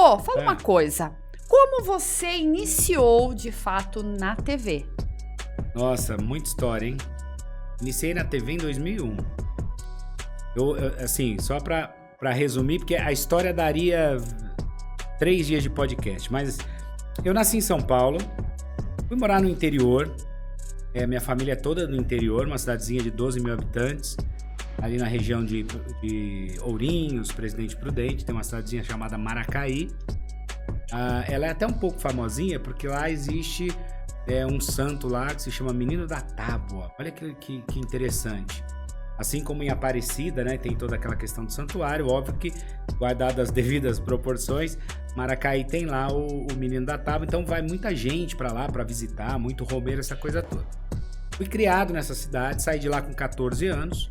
Vô, fala uma coisa. Como você iniciou, de fato, na TV? Nossa, muita história, hein? Iniciei na TV em 2001. Assim, só pra resumir, porque a história daria 3 dias de podcast. Mas eu nasci em São Paulo, fui morar no interior. Minha família é toda do interior, uma cidadezinha de 12 mil habitantes. Ali na região de Ourinhos, Presidente Prudente, tem uma cidadezinha chamada Maracaí. Ela é até um pouco famosinha, porque lá existe um santo lá que se chama Menino da Tábua. Olha que interessante. Assim como em Aparecida, né, tem toda aquela questão do santuário, óbvio que, guardado as devidas proporções, Maracaí tem lá o Menino da Tábua, então vai muita gente pra lá pra visitar, muito romeiro, essa coisa toda. Fui criado nessa cidade, saí de lá com 14 anos,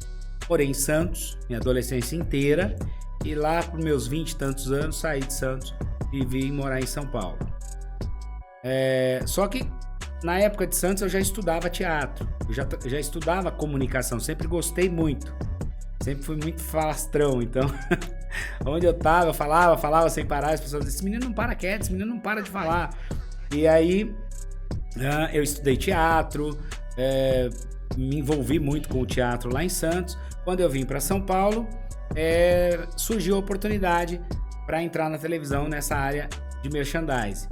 morei em Santos, minha adolescência inteira, e lá por meus 20 e tantos anos, saí de Santos e vim morar em São Paulo. Só que na época de Santos eu já estudava teatro, eu já estudava comunicação, sempre gostei muito, sempre fui muito falastrão, então onde eu tava, eu falava sem parar, as pessoas diziam, esse menino não para quieto, esse menino não para de falar. E aí eu estudei teatro, me envolvi muito com o teatro lá em Santos. Quando eu vim para São Paulo, surgiu a oportunidade para entrar na televisão nessa área de merchandising.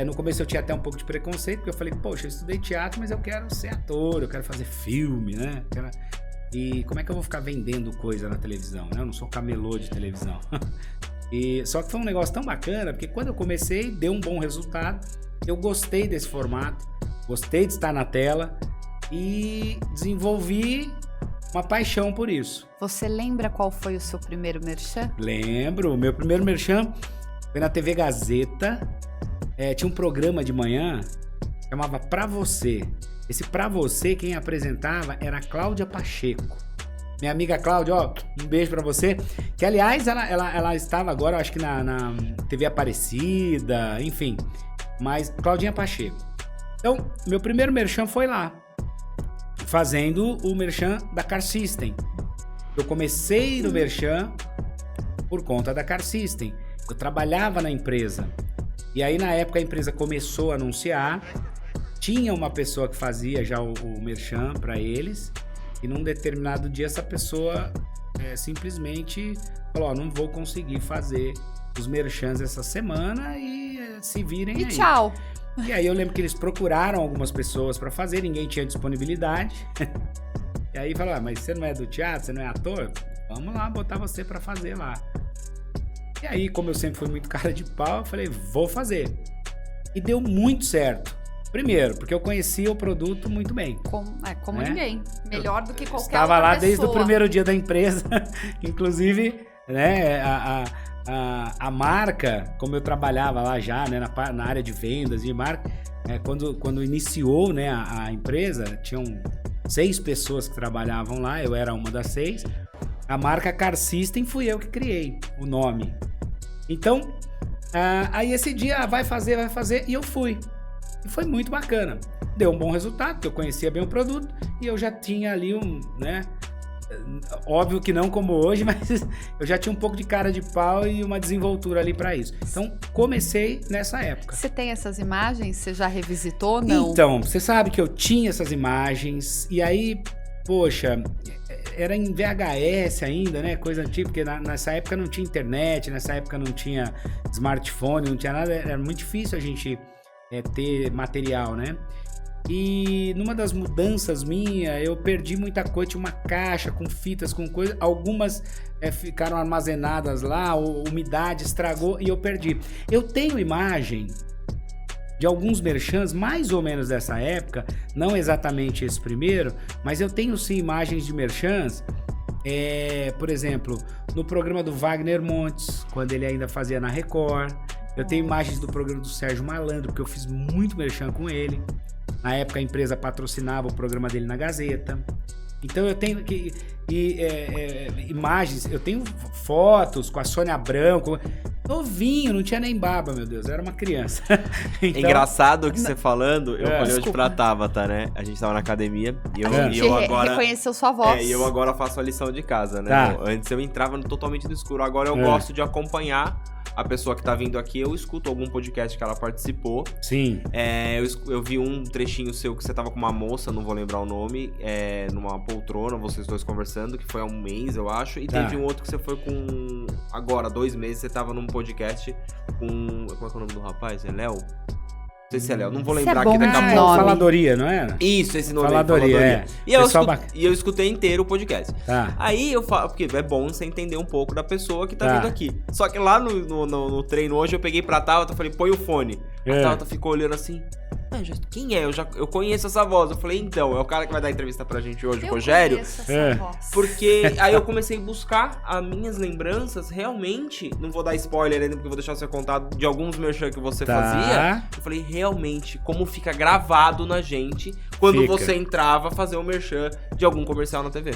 No começo eu tinha até um pouco de preconceito, porque eu falei, poxa, eu estudei teatro, mas eu quero ser ator, eu quero fazer filme, né? E como é que eu vou ficar vendendo coisa na televisão, né? Eu não sou camelô de televisão. Só que foi um negócio tão bacana, porque quando eu comecei, deu um bom resultado, eu gostei desse formato, gostei de estar na tela e desenvolvi uma paixão por isso. Você lembra qual foi o seu primeiro merchan? Lembro, o meu primeiro merchan foi na TV Gazeta. Tinha um programa de manhã, chamava Pra Você. Esse Pra Você, quem apresentava era a Cláudia Pacheco. Minha amiga Cláudia, um beijo pra você. Que, aliás, ela estava agora, acho que na TV Aparecida, enfim. Mas Claudinha Pacheco. Então, meu primeiro merchan foi lá, fazendo o merchan da Car System. Eu comecei no merchan por conta da Car System. Eu trabalhava na empresa. E aí, na época, a empresa começou a anunciar. Tinha uma pessoa que fazia já o merchan para eles. E num determinado dia, essa pessoa simplesmente falou, não vou conseguir fazer os merchans essa semana e se virem aí. E tchau. E aí eu lembro que eles procuraram algumas pessoas para fazer, ninguém tinha disponibilidade. E aí falaram, mas você não é do teatro, você não é ator? Vamos lá botar você para fazer lá. E aí, como eu sempre fui muito cara de pau, eu falei, vou fazer. E deu muito certo. Primeiro, porque eu conhecia o produto muito bem. Como ninguém. Melhor do que qualquer outra pessoa. Estava lá desde o primeiro dia da empresa. Inclusive, né, a marca, como eu trabalhava lá já, né, na área de vendas e marca, quando iniciou, né, a empresa, tinham 6 pessoas que trabalhavam lá, eu era uma das 6. A marca Car System fui eu que criei o nome. Então, aí esse dia, vai fazer, e eu fui. E foi muito bacana. Deu um bom resultado, porque eu conhecia bem o produto e eu já tinha ali né? Óbvio que não como hoje, mas eu já tinha um pouco de cara de pau e uma desenvoltura ali pra isso. Então, comecei nessa época. Você tem essas imagens? Você já revisitou? Não? Então, você sabe que eu tinha essas imagens e aí, poxa, era em VHS ainda, né? Coisa antiga, porque nessa época não tinha internet, nessa época não tinha smartphone, não tinha nada, era muito difícil a gente ter material, né? E numa das mudanças minha, eu perdi muita coisa, tinha uma caixa com fitas, com coisa, algumas ficaram armazenadas lá, a umidade estragou e eu perdi. Eu tenho imagem de alguns merchans, mais ou menos dessa época, não exatamente esse primeiro, mas eu tenho sim imagens de merchans, por exemplo, no programa do Wagner Montes, quando ele ainda fazia na Record. Eu tenho imagens do programa do Sérgio Malandro, porque eu fiz muito merchan com ele. Na época a empresa patrocinava o programa dele na Gazeta. Então eu tenho imagens, eu tenho fotos com a Sônia Abrão, novinho, não tinha nem barba, meu Deus, eu era uma criança. Então, engraçado que você falando, eu falei hoje pra Tabata, né? A gente tava na academia e eu agora reconheceu sua voz. E eu agora faço a lição de casa, né? Tá. Antes eu entrava totalmente no escuro, agora eu gosto de acompanhar a pessoa que tá vindo aqui, eu escuto algum podcast que ela participou. Sim. Eu vi um trechinho seu que você tava com uma moça, não vou lembrar o nome, numa poltrona, vocês dois conversando, que foi há um mês, eu acho. E teve um outro que você foi com... Agora, 2 meses, você tava num podcast com... Como é que é o nome do rapaz? É Léo? Não sei se é Léo, não vou lembrar aqui daqui a pouco. Faladoria, não era? Isso, esse nome Faladoria. E eu escutei inteiro o podcast. Tá. Aí eu falo, porque é bom você entender um pouco da pessoa que tá vindo aqui. Só que lá no treino hoje eu peguei pra Tabata e falei, põe o fone. A Tabata ficou olhando assim, quem é? Eu conheço essa voz. Eu falei, então, é o cara que vai dar entrevista pra gente hoje, o Rogério. Conheço essa voz. Porque aí eu comecei a buscar as minhas lembranças, realmente, não vou dar spoiler ainda, porque eu vou deixar você contar de alguns merchan que você fazia. Eu falei, realmente, como fica gravado na gente quando você entrava a fazer um merchan de algum comercial na TV.